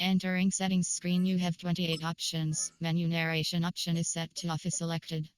Entering settings screen, you have 28 options. Menu narration option is set to off is selected.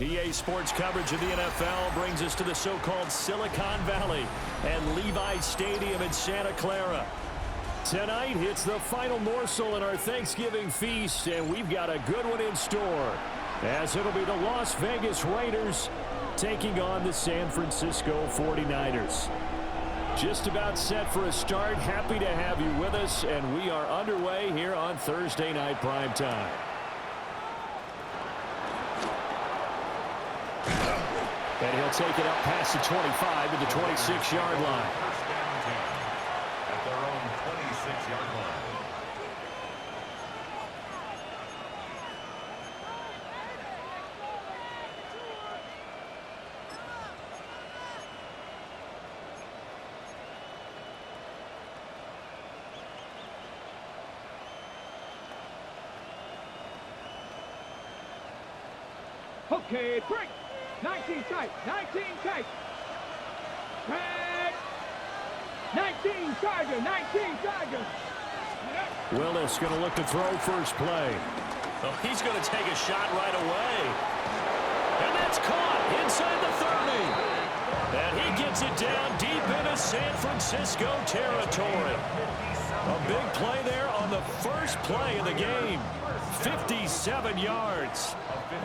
EA Sports coverage of the NFL brings us to the so-called Silicon Valley and Levi Stadium in Santa Clara. Tonight, it's the final morsel in our Thanksgiving feast, and we've got a good one in store, as it'll be the Las Vegas Raiders taking on the San Francisco 49ers. Just about set for a start. Happy to have you with us, and we are underway here on Thursday Night Primetime. And he'll take it up past the 25 to the 26-yard line. First down team at their own 26-yard line. Okay, break. 19 tight, 19 tight. Break. 19 Tiger, 19 Tiger. Willis going to look to throw first play. Oh, he's going to take a shot right away. And that's caught inside the 30. And he gets it down deep into San Francisco territory. A big play there on the first play of the game. 57 yards.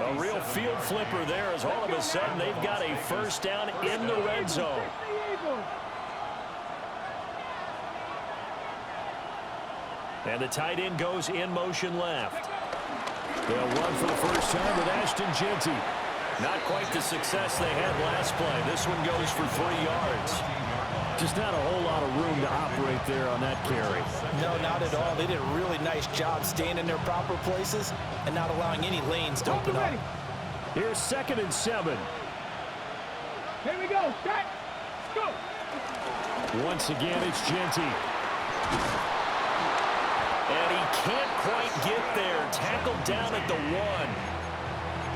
A real field flipper there, as all of a sudden they've got a first down in the red zone. And the tight end goes in motion left. They'll run for the first time with Ashton Jeanty. Not quite the success they had last play. This one goes for 3 yards. Just not a whole lot of room to operate there on that carry. No, not at all. They did a really nice job staying in their proper places and not allowing any lanes to open up. Here's 2nd and 7. Here we go. Set. Go. Once again, it's Jeanty. And he can't quite get there. Tackled down at the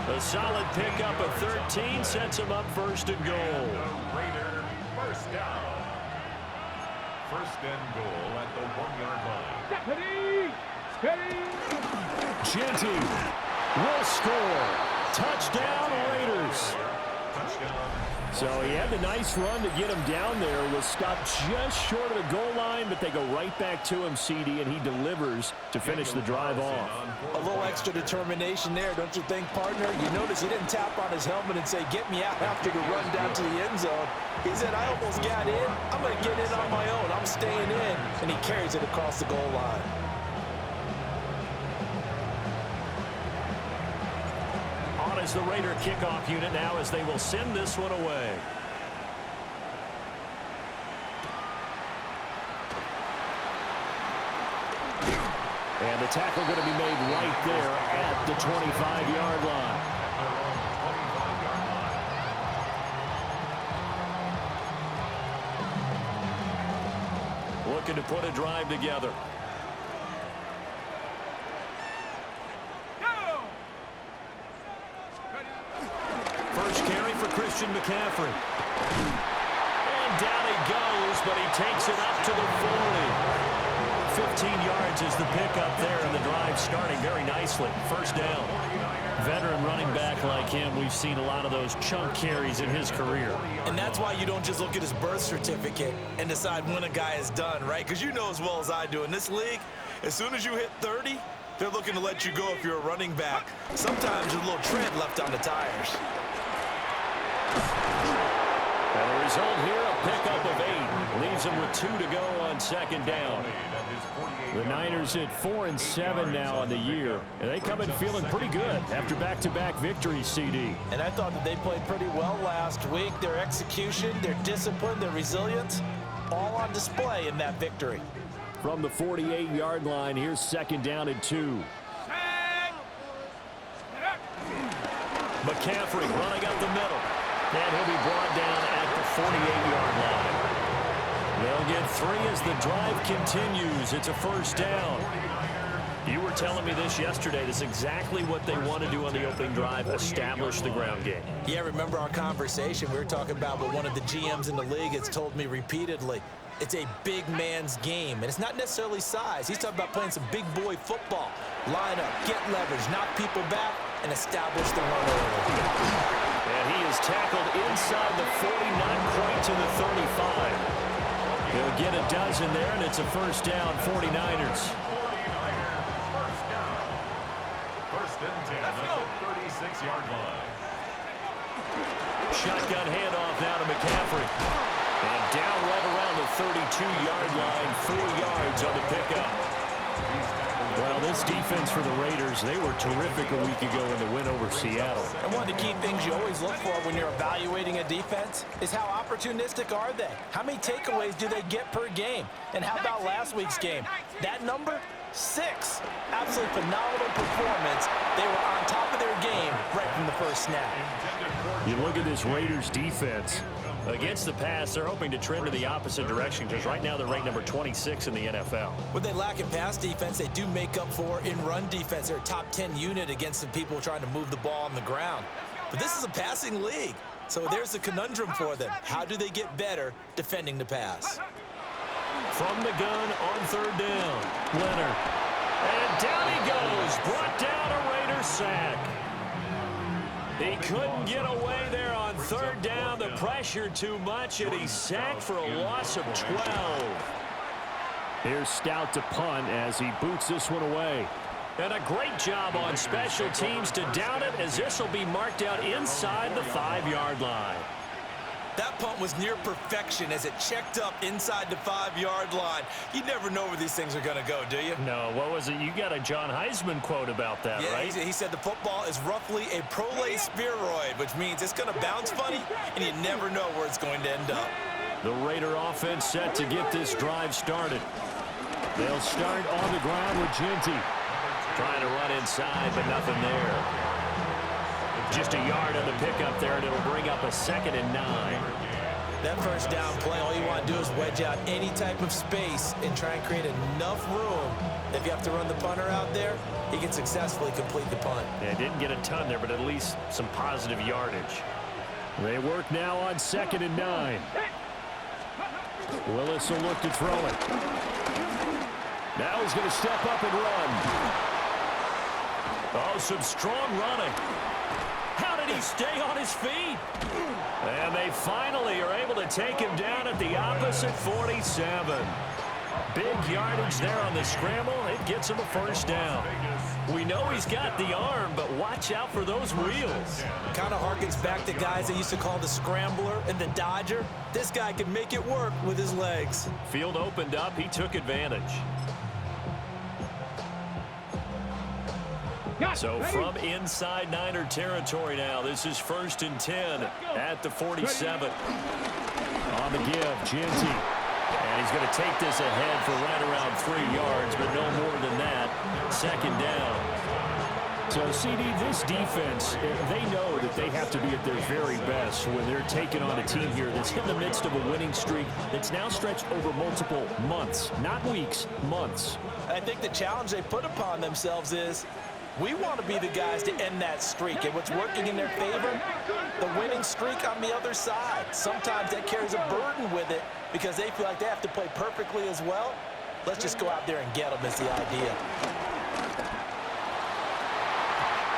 1. A solid pickup of 13 sets him up 1st and goal. Raider first down. 1st and goal at the 1-yard line. Steady. Steady. Jeanty will score. Touchdown, Raiders. Touchdown. So he had the nice run to get him down there. Was stopped just short of the goal line, but they go right back to him, CD, and he delivers to finish the drive off. A little extra determination there, don't you think, partner? You notice he didn't tap on his helmet and say, get me out after the run down to the end zone. He said, I almost got in. I'm going to get in on my own. I'm staying in. And he carries it across the goal line. On is the Raider kickoff unit now as they will send this one away. And the tackle going to be made right there at the 25-yard line. Looking to put a drive together. First carry for Christian McCaffrey. And down he goes, but he takes it up to the 40. 15 yards is the pickup there, and the drive starting very nicely. First down. Veteran running back like him, we've seen a lot of those chunk carries in his career. And that's why you don't just look at his birth certificate and decide when a guy is done, right? Because you know as well as I do, in this league, as soon as you hit 30, they're looking to let you go if you're a running back. Sometimes there's a little tread left on the tires. And the result here, a pickup of 8. Leaves them with 2 to go on 2nd down. The Niners at 4-7 now on the year. And they come in feeling pretty good after back-to-back victories, CD. And I thought that they played pretty well last week. Their execution, their discipline, their resilience, all on display in that victory. From the 48-yard line, here's 2nd down and 2. McCaffrey running up the middle. And he'll be brought down at the 48-yard line. They'll get 3 as the drive continues. It's a first down. You were telling me this yesterday. This is exactly what they want to do on the opening drive, establish the ground game. Yeah, remember our conversation? We were talking about what one of the GMs in the league has told me repeatedly. It's a big man's game, and it's not necessarily size. He's talking about playing some big boy football. Line up, get leverage, knock people back, and establish the run early. And he is tackled inside the 40, not quite to the 35. He'll get a dozen there, and it's a first down, 49ers. First and 10 at the 36-yard line. Shotgun handoff now to McCaffrey. And down right around the 32-yard line, 4 yards on the pickup. Well, this defense for the Raiders, they were terrific a week ago in the win over Seattle. And one of the key things you always look for when you're evaluating a defense is how opportunistic are they? How many takeaways do they get per game? And how about last week's game? That number? 6. Absolutely phenomenal performance. They were on top of their game right from the first snap. You look at this Raiders defense. Against the pass, they're hoping to trend in the opposite direction because right now they're ranked number 26 in the NFL. What they lack in pass defense, they do make up for in run defense. They're a top 10 unit against the people trying to move the ball on the ground. But this is a passing league, so there's a conundrum for them. How do they get better defending the pass? From the gun on third down, Leonard. And down he goes, brought down a Raider sack. He couldn't get away there on third down. The pressure too much, and he's sacked for a loss of 12. Here's Stout to punt as he boots this one away. And a great job on special teams to down it, as this will be marked out inside the 5-yard line. That punt was near perfection as it checked up inside the 5-yard line. You never know where these things are going to go, do you? No, what was it? You got a John Heisman quote about that, yeah, right? He said the football is roughly a prolate spheroid, which means it's going to bounce funny, and you never know where it's going to end up. The Raider offense set to get this drive started. They'll start on the ground with Ginty. Trying to run inside, but nothing there. Just a yard on the pickup there, and it'll bring up a 2nd and 9. That first down play, all you want to do is wedge out any type of space and try and create enough room. If you have to run the punter out there, he can successfully complete the punt. Yeah, didn't get a ton there, but at least some positive yardage. They work now on 2nd and 9. Willis will look to throw it. Now he's going to step up and run. Oh, some strong running. How did he stay on his feet? And they finally are able to take him down at the opposite 47. Big yardage there on the scramble. It gets him a first down. We know he's got the arm, but watch out for those wheels. Kind of harkens back to guys they used to call the scrambler and the dodger. This guy can make it work with his legs. Field opened up. He took advantage. So from inside Niner territory now, this is 1st and 10 at the 47. On the give, Ginty. And he's going to take this ahead for right around 3 yards, but no more than that. 2nd down. So, CD, this defense, they know that they have to be at their very best when they're taking on a team here that's in the midst of a winning streak that's now stretched over multiple months, not weeks, months. I think the challenge they put upon themselves is, we want to be the guys to end that streak. And what's working in their favor? The winning streak on the other side. Sometimes that carries a burden with it because they feel like they have to play perfectly as well. Let's just go out there and get them is the idea.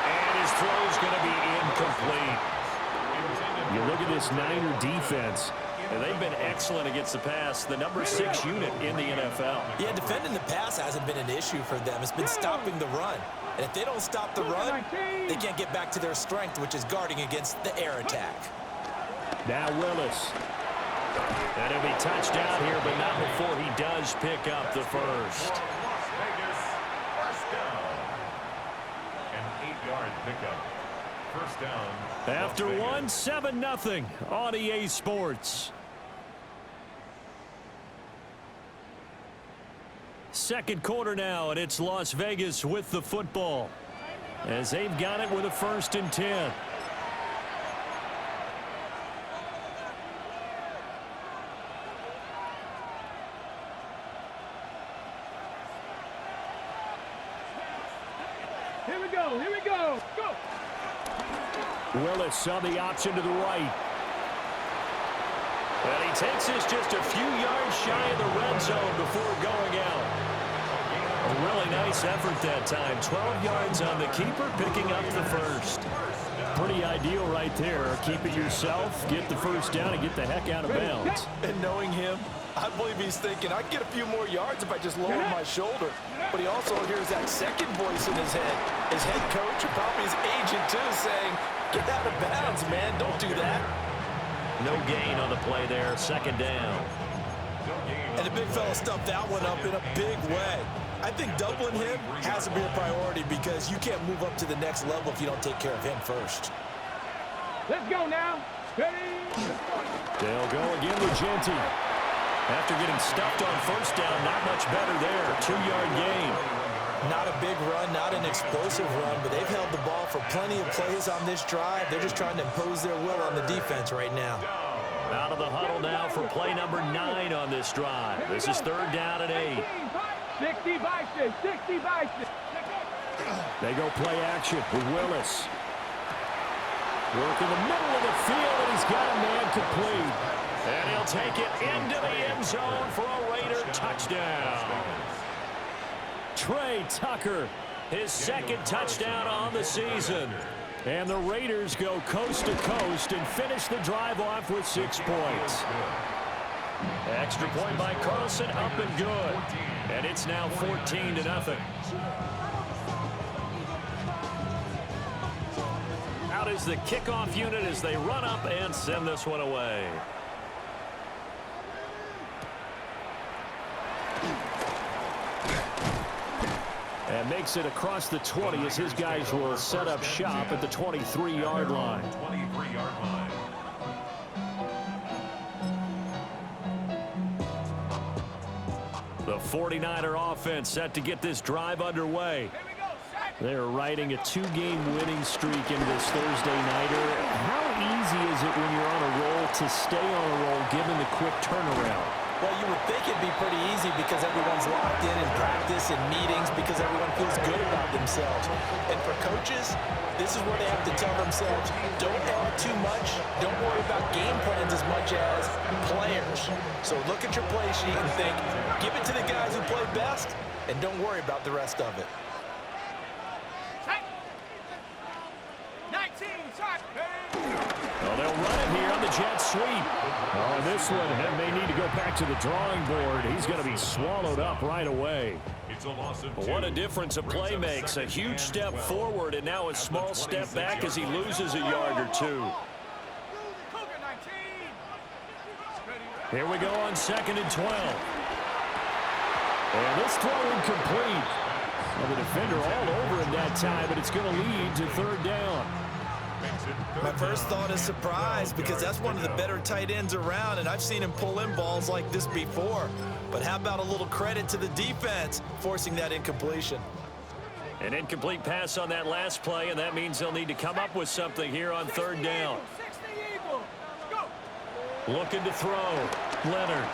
And his throw's going to be incomplete. You look at this Niner defense. And they've been excellent against the pass, the number 6 unit in the NFL. Yeah, defending the pass hasn't been an issue for them. It's been stopping the run. And if they don't stop the run, they can't get back to their strength, which is guarding against the air attack. Now Willis. And he'll be touched out here, but not before he does pick up the first. Las Vegas, first down. An 8-yard pickup. First down. After one, 7-0 on EA Sports. Second quarter now, and it's Las Vegas with the football as they've got it with a 1st and 10. Here we go, go! Willis on the option to the right. And he takes this just a few yards shy of the red zone before going out. A really nice effort that time. 12 yards on the keeper, picking up the first. Pretty ideal right there. Keep it yourself, get the first down, and get the heck out of bounds. And knowing him, I believe he's thinking, I can get a few more yards if I just lower my shoulder. But he also hears that second voice in his head. His head coach, or probably his agent too, saying, get out of bounds, man. Don't do that. No gain on the play there. Second down. And the big fella stuffed that one up in a big way. I think doubling him has to be a priority because you can't move up to the next level if you don't take care of him first. Let's go now. Ready? They'll go again with Jeanty. After getting stuffed on first down, not much better there. 2-yard gain. Not a big run, not an explosive run, but they've held the ball for plenty of plays on this drive. They're just trying to impose their will on the defense right now. Out of the huddle now for play number 9 on this drive. This is third down and 8. 60 Bison, 60 Bison. They go play action with Willis. Work in the middle of the field, and he's got a man complete. And he'll take it into the end zone for a Raider touchdown. Trey Tucker, his second touchdown on the season. And the Raiders go coast to coast and finish the drive off with 6 points. Extra point by Carlson, up and good. And it's now 14-0. Out is the kickoff unit as they run up and send this one away. And makes it across the 20 as his guys will set up shop at the 23-yard line. 23-yard line. The 49er offense set to get this drive underway. They're riding a 2-game winning streak into this Thursday nighter. How easy is it when you're on a roll to stay on a roll given the quick turnaround? Well, you would think it'd be pretty easy because everyone's locked in practice and meetings because everyone feels good about themselves. And for coaches, this is where they have to tell themselves, don't add too much. Don't worry about game plans as much as players. So look at your play sheet and think, give it to the guys who play best, and don't worry about the rest of it. 19, Well, they'll run it here on the jet sweep. Oh, this one may need to go back to the drawing board. He's going to be swallowed up right away. It's a loss of 2. What a difference a play makes. A huge step forward and now a small step back as he loses a yard or two. Here we go on 2nd and 12. And this throw incomplete. Well, the defender all over him that time, but it's going to lead to third down. My first thought is surprise because that's one of the better tight ends around, and I've seen him pull in balls like this before. But how about a little credit to the defense forcing that incompletion? An incomplete pass on that last play, and that means they'll need to come up with something here on third down. Looking to throw. Leonard.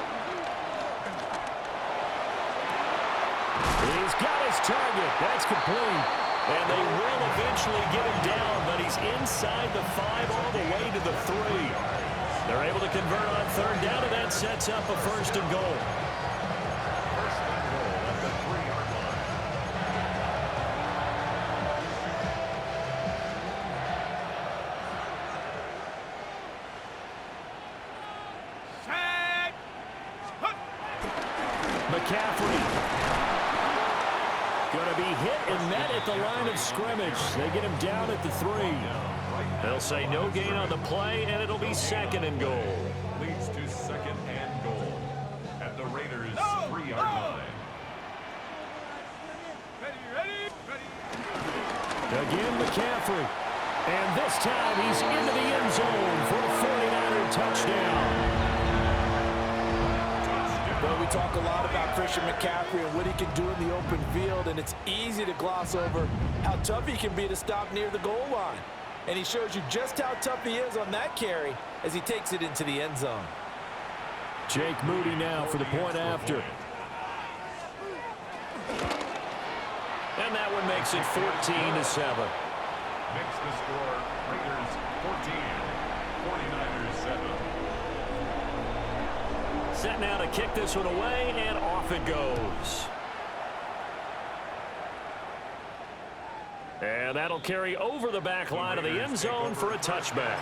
He's got his target. That's complete. And they will eventually get him down, but he's inside the 5 all the way to the 3. They're able to convert on third down, and that sets up a 1st and goal. First and goal at the 3-yard line. McCaffrey. Going to be hit and met at the line of scrimmage. They get him down at the 3. They'll say no gain on the play, and it'll be 2nd and goal. Leads to 2nd and goal at the Raiders' 3-yard line. Again, McCaffrey. And this time he's into the end zone for a 49er touchdown. Well, we talk a lot about Christian McCaffrey and what he can do in the open field, and it's easy to gloss over how tough he can be to stop near the goal line. And he shows you just how tough he is on that carry as he takes it into the end zone. Jake Moody now for the point after. And that one makes it 14-7. Makes the score Raiders 14, 49ers 7. Set now to kick this one away, and off it goes. And that'll carry over the back line of the end zone for a touchback.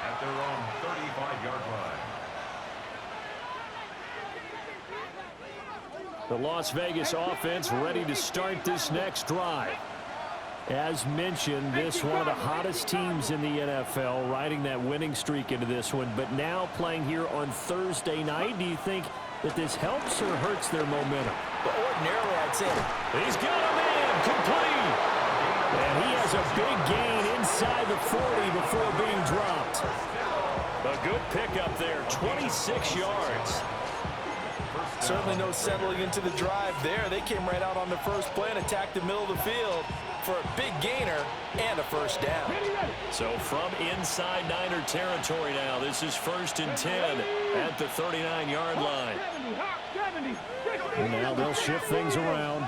At their own 35-yard line. The Las Vegas offense ready to start this next drive. As mentioned, this one of the hottest teams in the NFL, riding that winning streak into this one, but now playing here on Thursday night. Do you think that this helps or hurts their momentum? But ordinarily, I'd say He's got a man complete. And he has a big gain inside the 40 before being dropped. A good pickup there, 26 yards. certainly no settling into the drive there. They came right out on the first play and attacked the middle of the field for a big gainer and a first down. So from inside Niner territory now, this is 1st and 10 at the 39-yard line. And now they'll shift things around.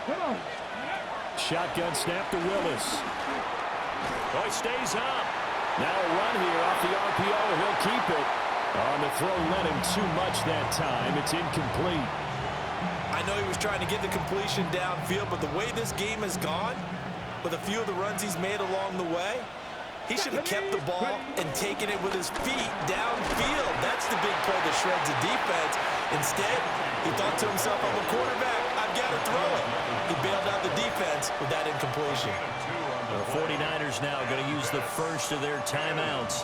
Come on. Shotgun snap to Willis. Oh, he stays up. Now a run here off the RPO. He'll keep it. On the throw, led him too much that time. It's incomplete. I know he was trying to get the completion downfield, but the way this game has gone, with a few of the runs he's made along the way, he should have kept the ball and taken it with his feet downfield. That's the big play that shreds the defense. Instead, he thought to himself, I'm a quarterback. I've got to throw it. He bailed out the defense with that incompletion. The 49ers now going to use the first of their timeouts.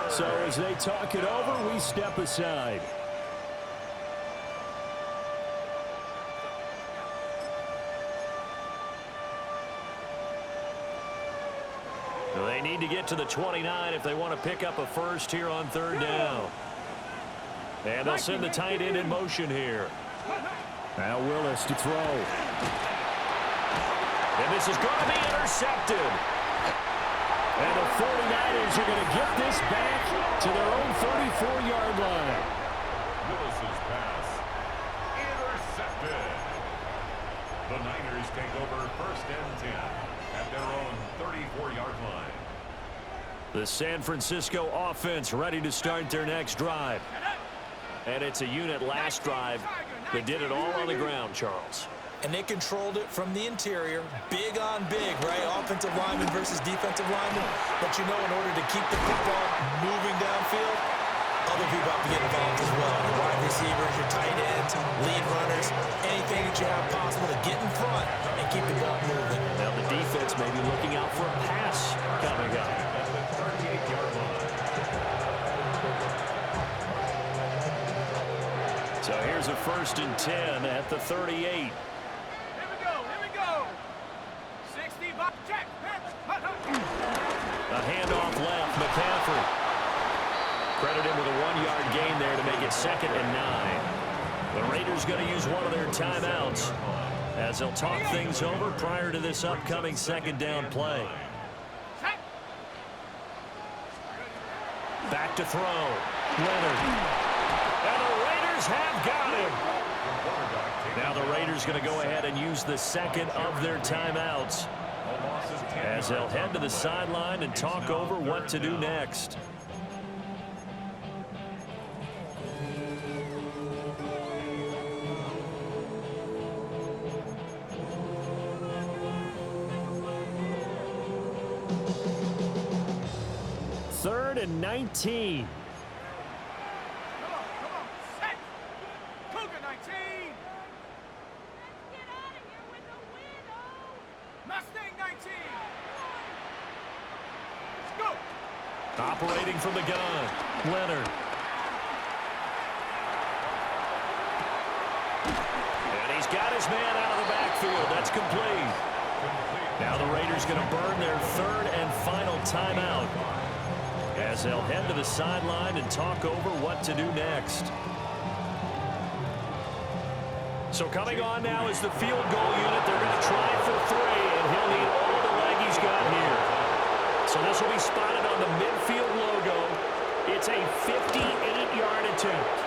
So as they talk it over, we step aside. They need to get to the 29 if they want to pick up a first here on 3rd down. And they'll send the tight end in motion here. Now Willis to throw. And this is going to be intercepted. And the 49ers are going to get this back to their own 34-yard line. Willis's pass intercepted. The Niners take over 1st and 10 at their own 34-yard line. The San Francisco offense ready to start their next drive. And it's a unit last drive that did it all on the ground, Charles. And they controlled it from the interior, big on big, right? Offensive lineman versus defensive lineman. But you know, in order to keep the football moving downfield, other people have to get involved as well. Your wide receivers, your tight ends, lead runners, anything that you have possible to get in front and keep the ball moving. Now the defense may be looking out for a pass coming up. At the 38-yard line. So here's a 1st and 10 at the 38. Here we go. 60, check. A handoff left, McCaffrey. Credit him with a 1-yard gain there to make it 2nd and 9. The Raiders going to use one of their timeouts as they'll talk things over prior to this upcoming 2nd down play. Back to throw. Leonard. And the Raiders have got him. Now the Raiders going to go ahead and use the 2nd of their timeouts as they'll head to the sideline and talk over what to do next. Third and 19. Come on. Set. Cougar 19. Get out of here with the win, oh! Mustang 19. Let's go. Operating from the gun, Leonard. And he's got his man out of the backfield. That's complete. Now the Raiders going to burn their 3rd and final timeout as they'll head to the sideline and talk over what to do next. So coming on now is the field goal unit. They're going to try for 3, and he'll need all the leg he's got here. So this will be spotted on the midfield logo. It's a 58-yard attempt.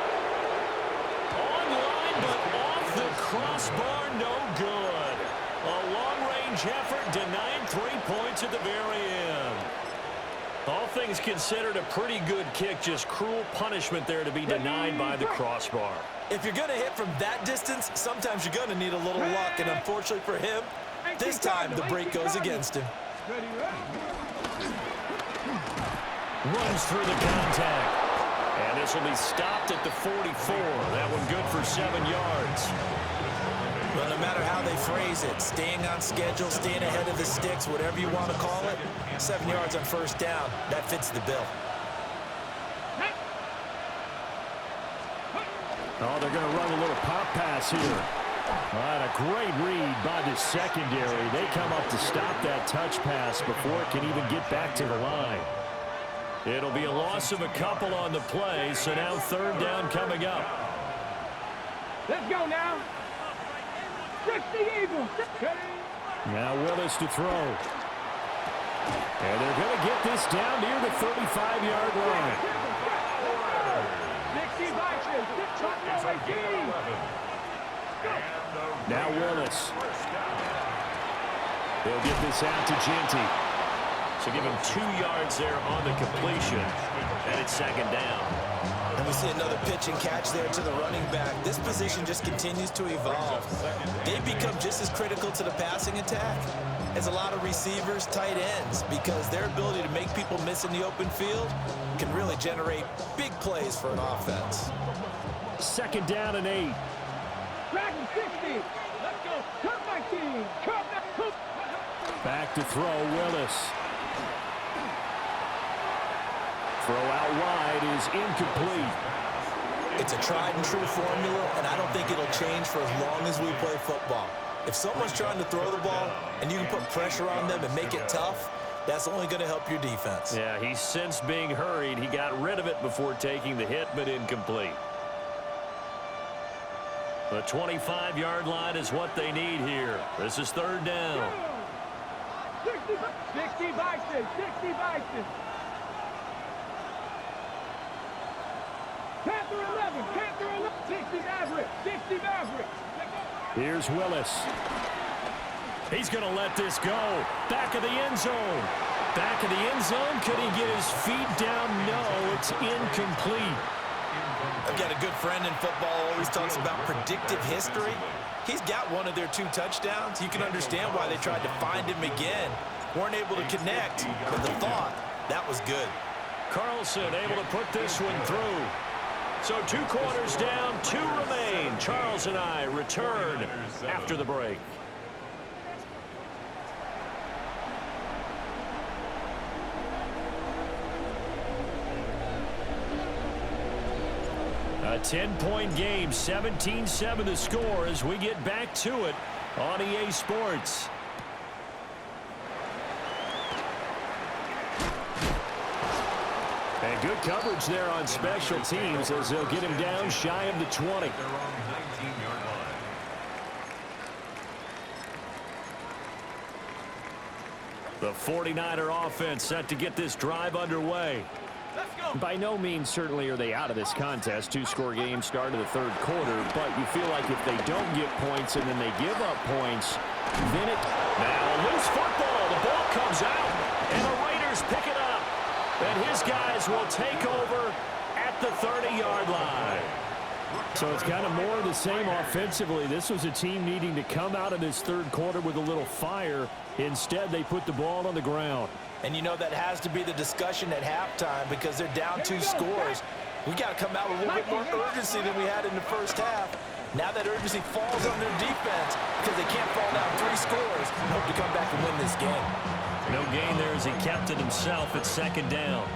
crossbar, no good. A long-range effort denying 3 points at the very end. All things considered, a pretty good kick, just cruel punishment there to be denied by the crossbar. If you're going to hit from that distance, sometimes you're going to need a little luck, and unfortunately for him, this time the break goes against him. Runs through the contact. And this will be stopped at the 44. That one good for 7 yards. Well, no matter how they phrase it, staying on schedule, staying ahead of the sticks, whatever you want to call it, 7 yards on first down, that fits the bill. Oh, they're going to run a little pop pass here. All right, a great read by the secondary. They come up to stop that touch pass before it can even get back to the line. It'll be a loss of a couple on the play, so now third down coming up. Let's go now. 60 Eagles. Now Willis to throw. And they're going to get this down near the 35-yard line. 60 Vikings. Now Willis. They'll get this out to Ginty. So give him 2 yards there on the completion. And it's second down. And we see another pitch and catch there to the running back. This position just continues to evolve. They've become just as critical to the passing attack as a lot of receivers, tight ends, because their ability to make people miss in the open field can really generate big plays for an offense. Second down and 8. Dragon 60. Let's go. Come my team. Come back. Back to throw, Willis. Throw out wide is incomplete. It's a tried and true formula, and I don't think it'll change for as long as we play football. If someone's trying to throw the ball and you can put pressure on them and make it tough, that's only going to help your defense. Yeah, he's since being hurried. He got rid of it before taking the hit, but incomplete. The 25-yard line is what they need here. This is third down. 60 Vikings. 60 Vikings. Panther 11. Panther 11. 60 Maverick. 60 Maverick. Here's Willis. He's going to let this go. Back of the end zone. Back of the end zone. Could he get his feet down? No, it's incomplete. I've got a good friend in football, always talks about predictive history. He's got one of their 2 touchdowns. You can understand why they tried to find him again. Weren't able to connect, but the thought, that was good. Carlson able to put this one through. So 2 quarters down, 2 remain. Charles and I return after the break. A 10-point game, 17-7 the score as we get back to it on EA Sports. And good coverage there on special teams as they'll get him down shy of the 20. Their own 19-yard line. The 49er offense set to get this drive underway. By no means certainly are they out of this contest. 2-score game start of the third quarter, but you feel like if they don't get points and then they give up points, then it... Now loose football. The ball comes out, and the Raiders pick it up. And his guys will take over at the 30-yard line. So it's kind of more of the same offensively. This was a team needing to come out of this third quarter with a little fire. Instead, they put the ball on the ground. And you know that has to be the discussion at halftime because they're down 2 scores. We got to come out with a little bit more urgency than we had in the first half. Now that urgency falls on their defense because they can't fall down 3 scores and hope to come back and win this game. No gain there as he kept it himself at second down.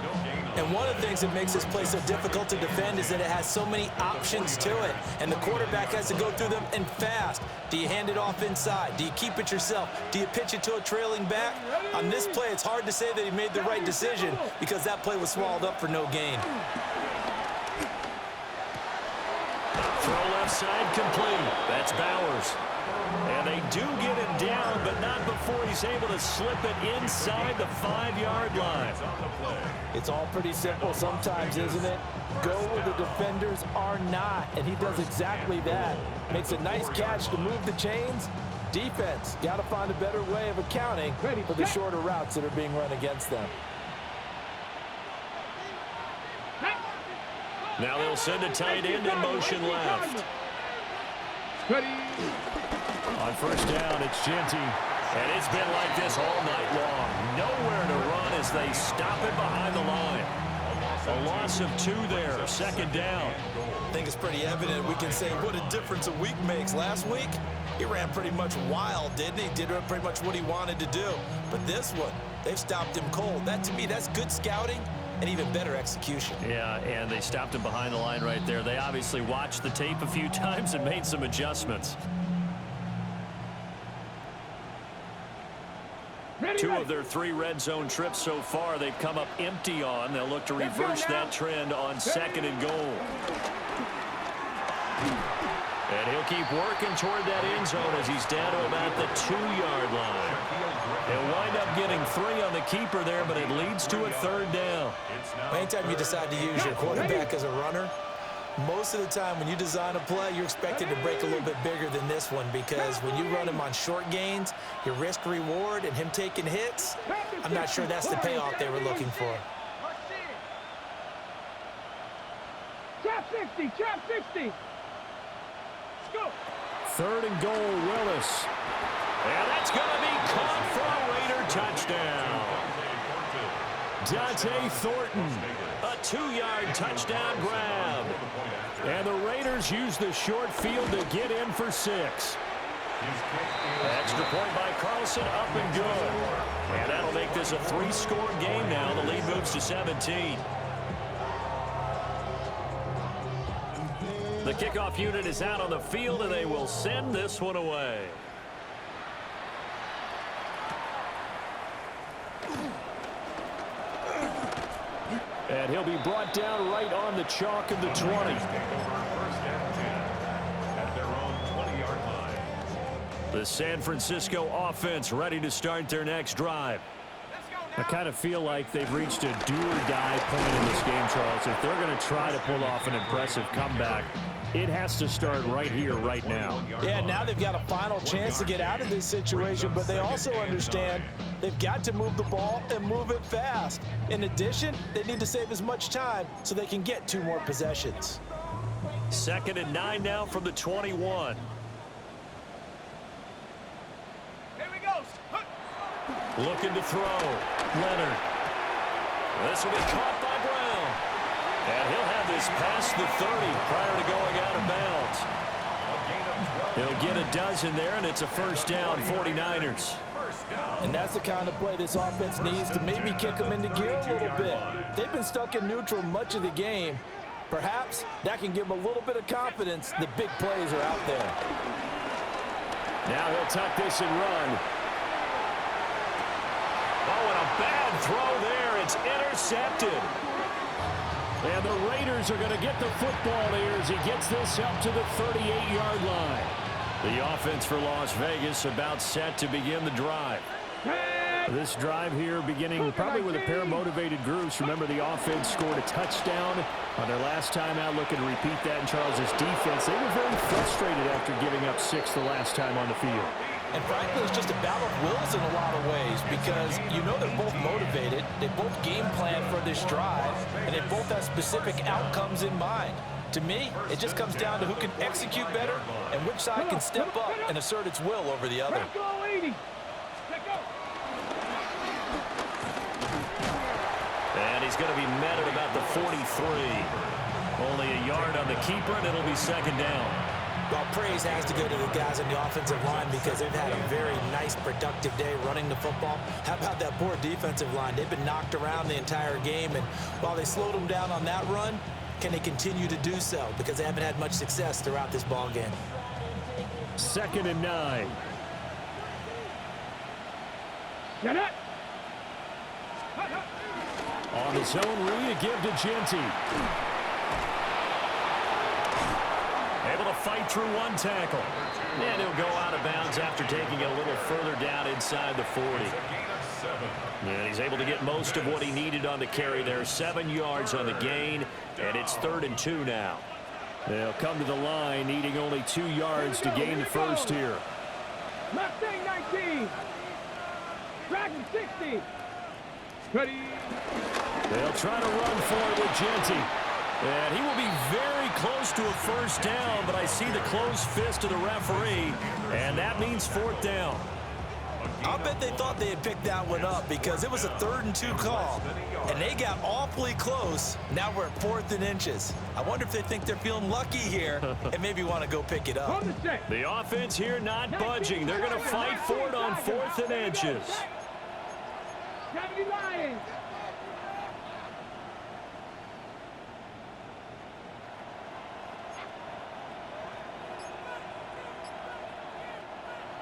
And one of the things that makes this play so difficult to defend is that it has so many options to it. And the quarterback has to go through them and fast. Do you hand it off inside? Do you keep it yourself? Do you pitch it to a trailing back? On this play, it's hard to say that he made the right decision because that play was swallowed up for no gain. Throw left side complete. That's Bowers. And they do get him down, but not before he's able to slip it inside the 5-yard line. It's all pretty simple sometimes, isn't it? Go where the defenders are not, and he does exactly that. Makes a nice catch to move the chains. Defense, got to find a better way of accounting for the shorter routes that are being run against them. Now they'll send a tight end in motion left. Ready. On first down, it's Genty. And it's been like this all night long. Nowhere to run as they stop it behind the line. A loss of 2 there, second down. I think it's pretty evident. We can say what a difference a week makes. Last week, he ran pretty much wild, didn't he? Did pretty much what he wanted to do. But this one, they've stopped him cold. That, to me, that's good scouting and even better execution. Yeah, and they stopped him behind the line right there. They obviously watched the tape a few times and made some adjustments. Two of their 3 red zone trips so far, they've come up empty on. They'll look to reverse that trend on second and goal. And he'll keep working toward that end zone as he's down to about the 2-yard line. He'll wind up getting 3 on the keeper there, but it leads to a third down. Anytime you decide to use your quarterback as a runner, most of the time when you design a play, you're expected to break a little bit bigger than this one, because when you run him on short gains, your risk reward and him taking hits, I'm not sure that's the payoff they were looking for. Trap 60, trap 60. Let's go. Third and goal, Willis. And that's going to be caught for a Raider touchdown. Dante Thornton, a 2-yard touchdown grab. And the Raiders use the short field to get in for 6. Extra point by Carlson, up and good. And that'll make this a 3-score game now. The lead moves to 17. The kickoff unit is out on the field, and they will send this one away. And he'll be brought down right on the chalk of the 20. The San Francisco offense ready to start their next drive. I kind of feel like they've reached a do-or-die point in this game, Charles. If they're going to try to pull off an impressive comeback, it has to start right here, right now. Yeah, now they've got a final chance to get out of this situation, but they also understand they've got to move the ball and move it fast. In addition, they need to save as much time so they can get 2 more possessions. 2nd and 9 now from the 21. Here we go. Looking to throw. Leonard. This will be caught by Brown. And he'll have this past the 30 prior to going out of bounds. He'll get a dozen there, and it's a first down, 49ers. And that's the kind of play this offense needs to maybe kick them into gear a little bit. They've been stuck in neutral much of the game. Perhaps that can give them a little bit of confidence that big plays are out there. Now he'll tuck this and run. Oh, and a bad throw there. It's intercepted. And the Raiders are going to get the football here as he gets this up to the 38-yard line. The offense for Las Vegas about set to begin the drive. This drive here beginning probably with a pair of motivated groups. Remember, the offense scored a touchdown on their last time out. Looking to repeat that in Charles's defense. They were very frustrated after giving up 6 the last time on the field. And frankly, it's just a battle of wills in a lot of ways, because you know they're both motivated, they both game plan for this drive, and they both have specific outcomes in mind. To me, it just comes down to who can execute better and which side can step up and assert its will over the other. And he's going to be met at about the 43. Only a yard on the keeper, and it'll be second down. Well, praise has to go to the guys on the offensive line because they've had a very nice, productive day running the football. How about that poor defensive line? They've been knocked around the entire game, and while they slowed them down on that run, can they continue to do so? Because they haven't had much success throughout this ball game. 2nd and 9. Get it. On the zone read, a give to Genty. Able to fight through one tackle. And he'll go out of bounds after taking it a little further down inside the 40. And he's able to get most of what he needed on the carry there. 7 yards on the gain, and it's 3rd and 2 now. They'll come to the line, needing only 2 yards to gain the first here. Mustang 19. Dragon 60. Ready. They'll try to run for it with Genty. And he will be very close to a first down, but I see the closed fist of the referee, and that means 4th down. I'll bet they thought they had picked that one up because it was a 3rd and 2 call, and they got awfully close. Now we're at 4th and inches. I wonder if they think they're feeling lucky here and maybe want to go pick it up. On the set. The offense here not budging. They're going to fight for it on 4th and inches. 70 Lions.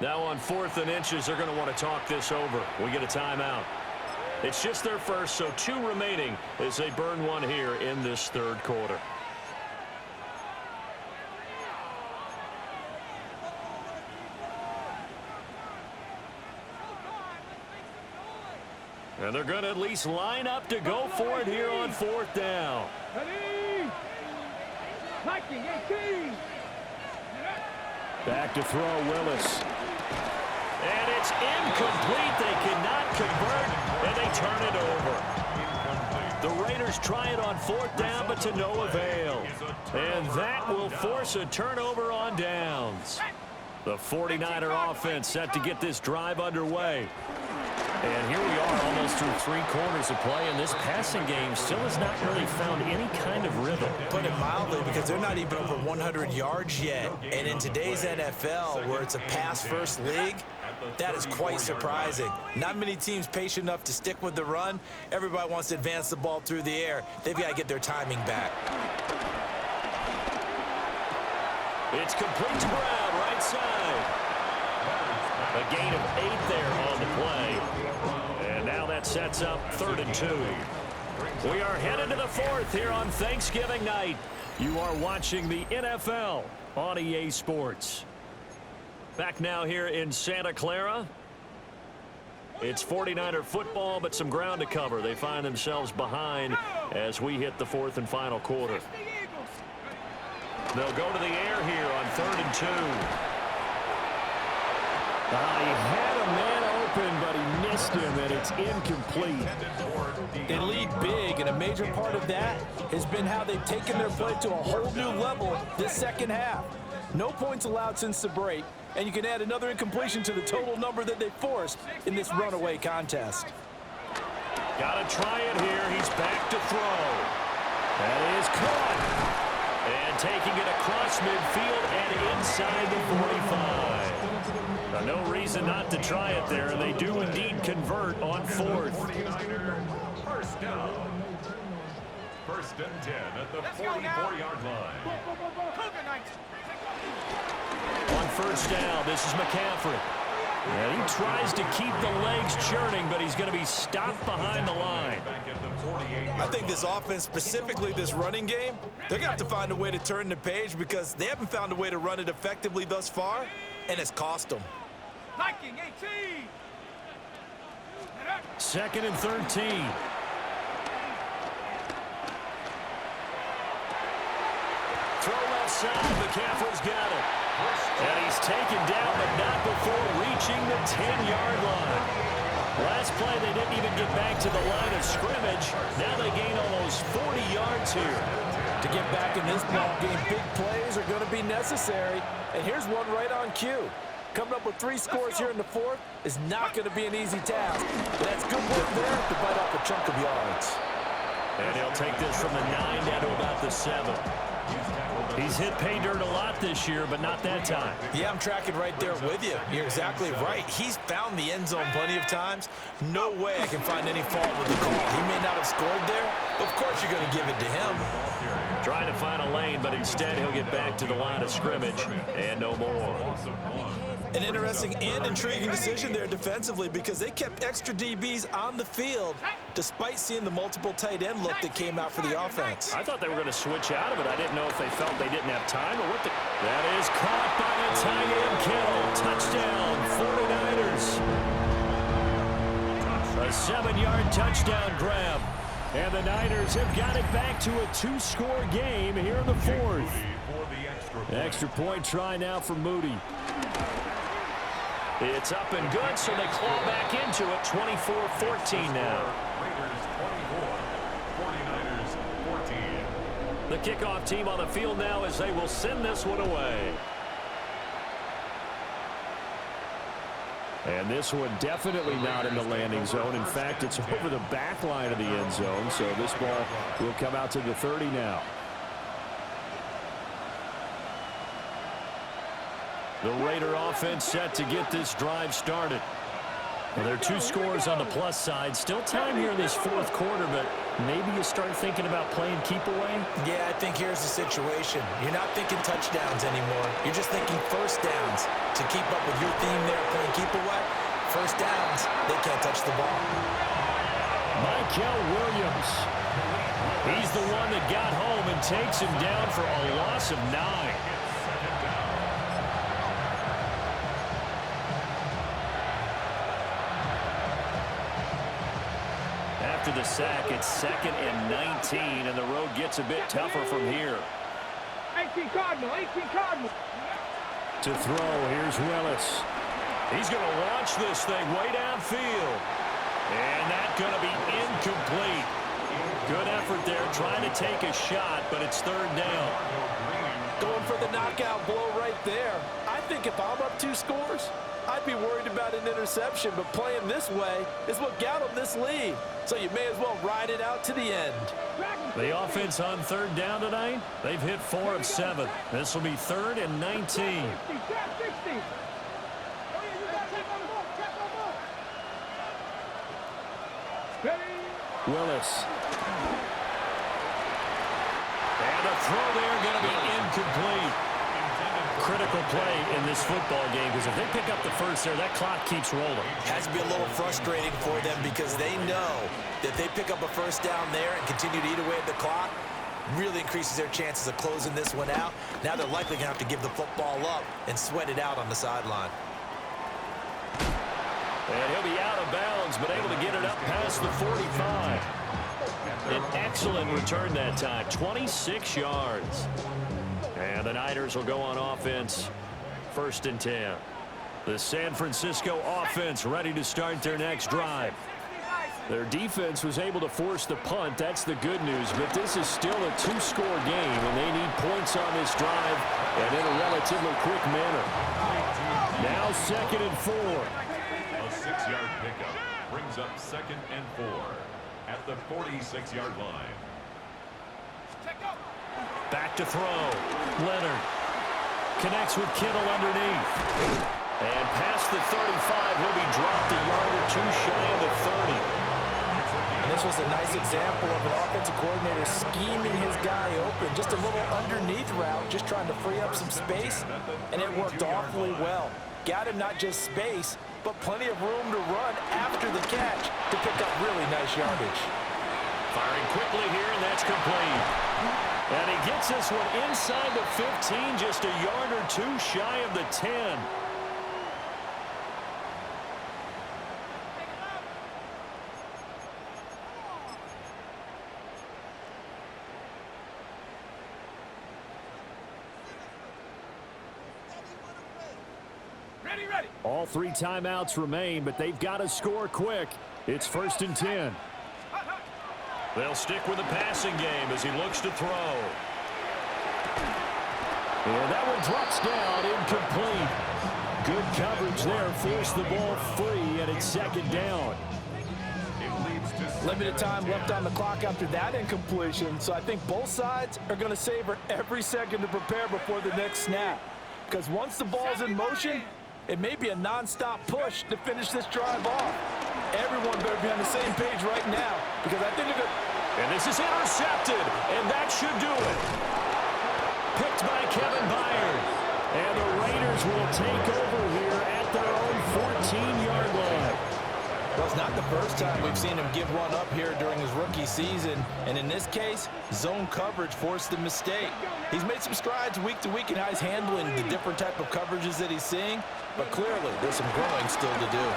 Now on 4th and inches, they're going to want to talk this over. We get a timeout. It's just their first, so 2 remaining as they burn one here in this 3rd quarter. And they're going to at least line up to go for it here on 4th down. Ready. Viking 18. Back to throw, Willis. And it's incomplete. They cannot convert, and they turn it over. The Raiders try it on 4th down, but to no avail. And that will force a turnover on downs. The 49er offense set to get this drive underway. And here we are almost through 3 quarters of play, and this passing game still has not really found any kind of rhythm. Put it mildly, because they're not even over 100 yards yet. And in today's NFL, where it's a pass-first league, that is quite surprising. Not many teams patient enough to stick with the run. Everybody wants to advance the ball through the air. They've got to get their timing back. It's complete to Brown, right side. A gain of 8 there on the play. And now that sets up 3rd and 2. We are headed to the 4th here on Thanksgiving night. You are watching the NFL on EA Sports. Back now here in Santa Clara. It's 49er football, but some ground to cover. They find themselves behind as we hit the 4th and final quarter. They'll go to the air here on 3rd and 2. He had a man open, but he missed him, and it's incomplete. They lead big, and a major part of that has been how they've taken their play to a whole new level this second half. No points allowed since the break, and you can add another incompletion to the total number that they forced in this runaway contest. Got to try it here. He's back to throw. That is caught. And taking it across midfield and inside the 45. No reason not to try it there, and they do indeed convert on 4th. First down. 1st and 10 at the 44-yard line. On 1st down, this is McCaffrey. And he tries to keep the legs churning, but he's going to be stopped behind the line. I think this offense, specifically this running game, they're going to have to find a way to turn the page because they haven't found a way to run it effectively thus far, and it's cost them. Viking 18. 2nd and 13. Throw left side. McCaffrey's got it. And he's taken down, but not before reaching the 10-yard line. Last play, they didn't even get back to the line of scrimmage. Now they gain almost 40 yards here. To get back in this ball game, big plays are going to be necessary. And here's one right on cue. Coming up with 3 scores here in the 4th is not going to be an easy task. But that's good work there to bite off a chunk of yards. And he'll take this from the 9 down to about the 7. He's hit pay dirt a lot this year, but not that time. Yeah, I'm tracking right there with you. You're exactly right. He's found the end zone plenty of times. No way I can find any fault with the call. He may not have scored there, Of course you're going to give it to him. Trying to find a lane, but instead he'll get back to the line of scrimmage and no more. An interesting and intriguing decision there defensively because they kept extra DBs on the field despite seeing the multiple tight end look that came out for the offense. I thought they were going to switch out of it. I didn't know if they felt they didn't have time or what. That is caught by the tight end Kittle. Touchdown, 49ers. A 7-yard touchdown grab. And the Niners have got it back to a 2-score game here in the fourth. Extra point try now for Moody. It's up and good, so they claw back into it. 24-14 now. Raiders 24, 49ers 14. The kickoff team on the field now as they will send this one away. And this one definitely not in the landing zone. In fact, it's over the back line of the end zone, so this ball will come out to the 30 now. The Raider offense set to get this drive started. Well, there are 2 scores on the plus side. Still time here in this fourth quarter, but maybe you start thinking about playing keep away? Yeah, I think here's the situation. You're not thinking touchdowns anymore. You're just thinking first downs. To keep up with your theme there, playing keep away, first downs, they can't touch the ball. Michael Williams. He's the one that got home and takes him down for a loss of 9. After the sack, it's 2nd and 19, and the road gets a bit tougher from here. 18 Cardinal, 18 Cardinal. To throw, here's Willis. He's going to launch this thing way downfield. And that's going to be incomplete. Good effort there, trying to take a shot, but it's 3rd down. Going for the knockout blow right there. I think if I'm up 2 scores, I'd be worried about an interception, but playing this way is what got them this lead. So you may as well ride it out to the end. The offense on 3rd down tonight, they've hit 4 of 7. This will be 3rd and 19. Willis. And a throw there going to be incomplete. Critical play in this football game because if they pick up the first there, that clock keeps rolling. Has to be a little frustrating for them because they know that they pick up a first down there and continue to eat away at the clock, really increases their chances of closing this one out. Now they're likely going to have to give the football up and sweat it out on the sideline. And he'll be out of bounds, but able to get it up past the 45. An excellent return that time, 26 yards. And the Niners will go on offense, 1st and 10. The San Francisco offense ready to start their next drive. Their defense was able to force the punt. That's the good news, but this is still a 2-score game, and they need points on this drive and in a relatively quick manner. Now 2nd and 4. A 6-yard pickup brings up 2nd and 4 at the 46-yard line. Back to throw. Leonard connects with Kittle underneath. And past the 35, he'll be dropped a yard or 2 shy of the 30. And this was a nice example of an offensive coordinator scheming his guy open. Just a little underneath route, just trying to free up some space, and it worked awfully well. Got him not just space, but plenty of room to run after the catch to pick up really nice yardage. Firing quickly here, and that's complete. And he gets this one inside the 15, just a yard or 2 shy of the 10. Ready. All 3 timeouts remain, but they've got to score quick. It's 1st and 10. They'll stick with the passing game as he looks to throw. And that one drops down, incomplete. Good coverage there, forced the ball free, and it's 2nd down. Limited time left on the clock after that incompletion, so I think both sides are going to savor every second to prepare before the next snap. Because once the ball's in motion, it may be a non-stop push to finish this drive off. Everyone better be on the same page right now, because I think And this is intercepted, and that should do it. Picked by Kevin Byard. And the Raiders will take over here at their own 14-yard line. Well, it's not the first time we've seen him give one up here during his rookie season. And in this case, zone coverage forced the mistake. He's made some strides week to week in how he's handling the different type of coverages that he's seeing. But clearly, there's some growing still to do.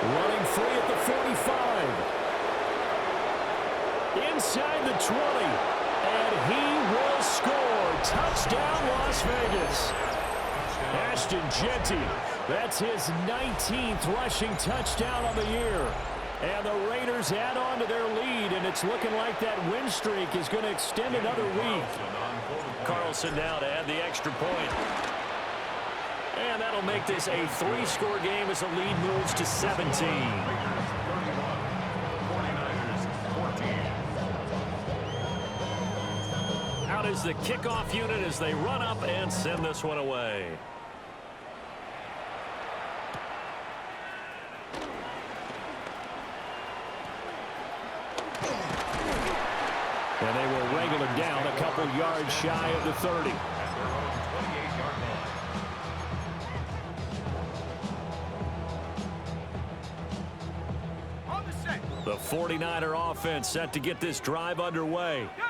Running free at the 45. Inside the 20. And he will score. Touchdown, Las Vegas. Ashton Jeanty, that's his 19th rushing touchdown of the year. And the Raiders add on to their lead, and it's looking like that win streak is going to extend another week. Carlson now to add the extra point. And that'll make this a 3-score game as the lead moves to 17. 49ers 14. Out is the kickoff unit as they run up and send this one away. And they will wrangle him down a couple yards shy of the 30. At their own 28-yard line. On the set. The 49er offense set to get this drive underway. Go.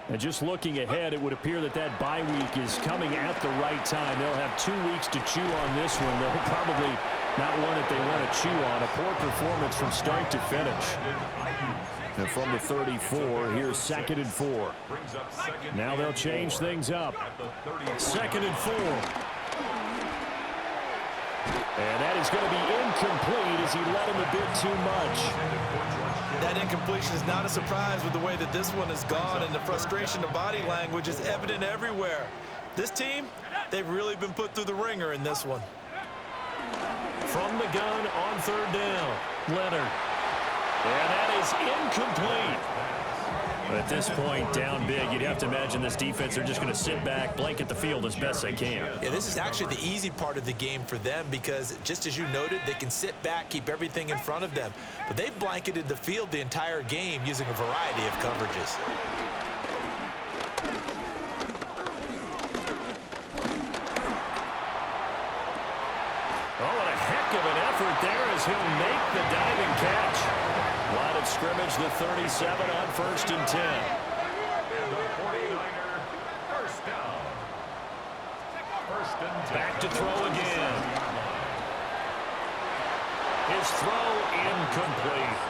And just looking ahead, it would appear that that bye week is coming at the right time. They'll have 2 weeks to chew on this one. They'll probably not one that they want to chew on. A poor performance from start to finish. And from the 34, here's 2nd and 4. Brings up second. Now they'll change things up. At the 34. 2nd and 4. And that is going to be incomplete as he let him a bit too much. That incompletion is not a surprise with the way that this one has gone, and the frustration of body language is evident everywhere. This team, they've really been put through the ringer in this one. From the gun on 3rd down, Leonard. And that is incomplete. But at this point, down big, you'd have to imagine this defense, they're just going to sit back, blanket the field as best they can. Yeah, this is actually the easy part of the game for them because, just as you noted, they can sit back, keep everything in front of them. But they've blanketed the field the entire game using a variety of coverages. Oh, what a heck of an effort there as he'll make the diving catch. Line of scrimmage, the 37 on 1st and 10. And the 49er first down. 1st and 10. Back to throw again. His throw incomplete.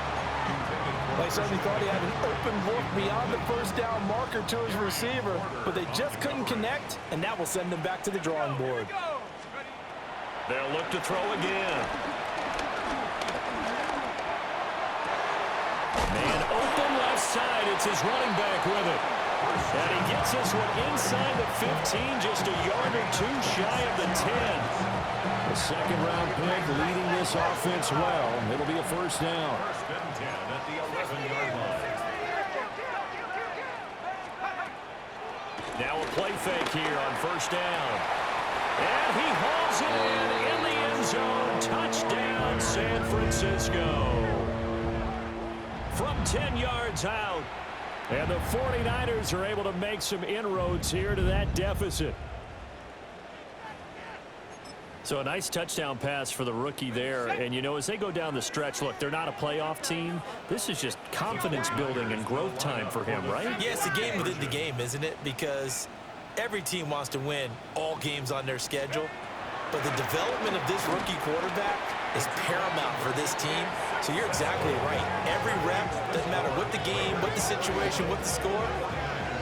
They certainly thought he had an open look beyond the 1st down marker to his receiver, but they just couldn't connect, and that will send them back to the drawing board. They'll look to throw again. Man open left side. It's his running back with it. And he gets this one inside the 15, just a yard or 2 shy of the 10. The 2nd-round pick leading this offense well. It'll be a 1st down. 1st and 10 at the 11-yard line. Now a play fake here on 1st down. And he hauls it in the end zone. Touchdown, San Francisco. From 10 yards out. And the 49ers are able to make some inroads here to that deficit. So a nice touchdown pass for the rookie there. And, you know, as they go down the stretch, look, they're not a playoff team. This is just confidence building and growth time for him, right? Yeah, it's a game within the game, isn't it? Because every team wants to win all games on their schedule. But the development of this rookie quarterback is paramount for this team. So you're exactly right. Every rep, doesn't matter what the game, what the situation, what the score,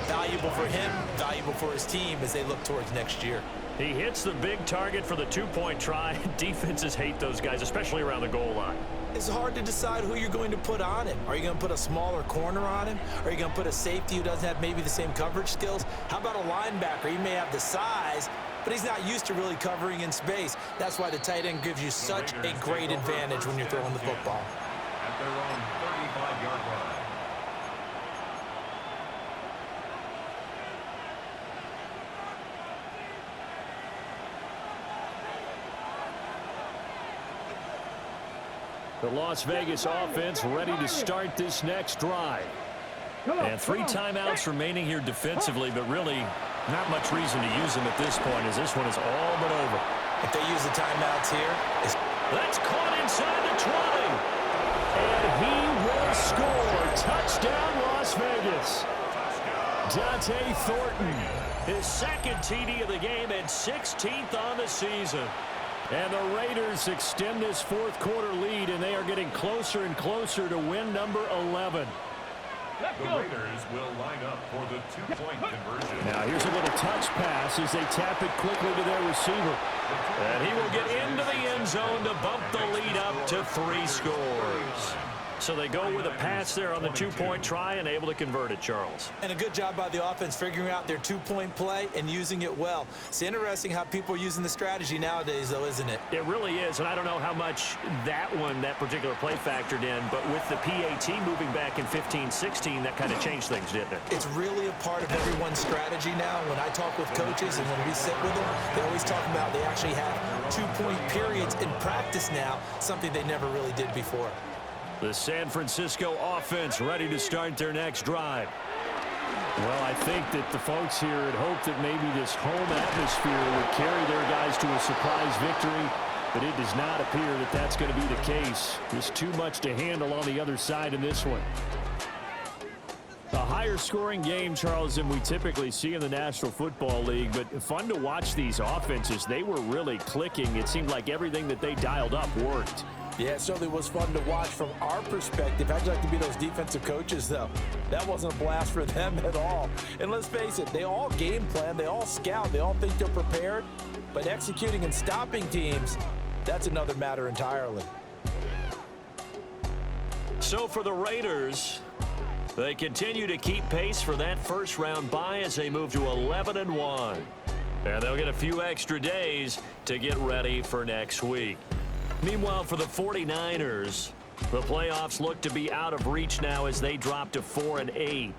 valuable for him, valuable for his team as they look towards next year. He hits the big target for the 2-point try. Defenses hate those guys, especially around the goal line. It's hard to decide who you're going to put on him. Are you going to put a smaller corner on him? Are you going to put a safety who doesn't have maybe the same coverage skills? How about a linebacker? He may have the size, but he's not used to really covering in space. That's why the tight end gives you such a great advantage when you're throwing the football. At their own 35-yard line. The Las Vegas offense ready to start this next drive. And 3 timeouts remaining here defensively, but really not much reason to use them at this point as this one is all but over. If they use the timeouts here, That's caught inside the 20. And he will score. Touchdown, Las Vegas. Dante Thornton, his second TD of the game and 16th on the season. And the Raiders extend this fourth quarter lead, and they are getting closer and closer to win number 11. The Raiders will line up for the 2-point conversion. Now here's a little touch pass as they tap it quickly to their receiver. And he will get into the end zone to bump the lead up to 3 scores. So they go with a pass there on the 2-point try and able to convert it, Charles. and a good job by the offense figuring out their 2-point play and using it well. It's interesting how people are using the strategy nowadays, though, isn't it? It really is, and I don't know how much that particular play factored in, but with the PAT moving back in 15-16, that kind of changed things, didn't it? It's really a part of everyone's strategy now. When I talk with coaches and when we sit with them, they always talk about they actually have 2-point periods in practice now, something they never really did before. The San Francisco offense ready to start their next drive. Well, I think that the folks here had hoped that maybe this home atmosphere would carry their guys to a surprise victory, but it does not appear that that's going to be the case. Just too much to handle on the other side in this one. A higher scoring game, Charles, than we typically see in the National Football League, but fun to watch these offenses. They were really clicking. It seemed like everything that they dialed up worked. Yeah, it certainly was fun to watch from our perspective. How'd you like to be those defensive coaches, though? That wasn't a blast for them at all. And let's face it, they all game plan, they all scout, they all think they're prepared. But executing and stopping teams, that's another matter entirely. So for the Raiders, they continue to keep pace for that first-round bye as they move to 11-1. And they'll get a few extra days to get ready for next week. Meanwhile, for the 49ers, the playoffs look to be out of reach now as they drop to 4-8.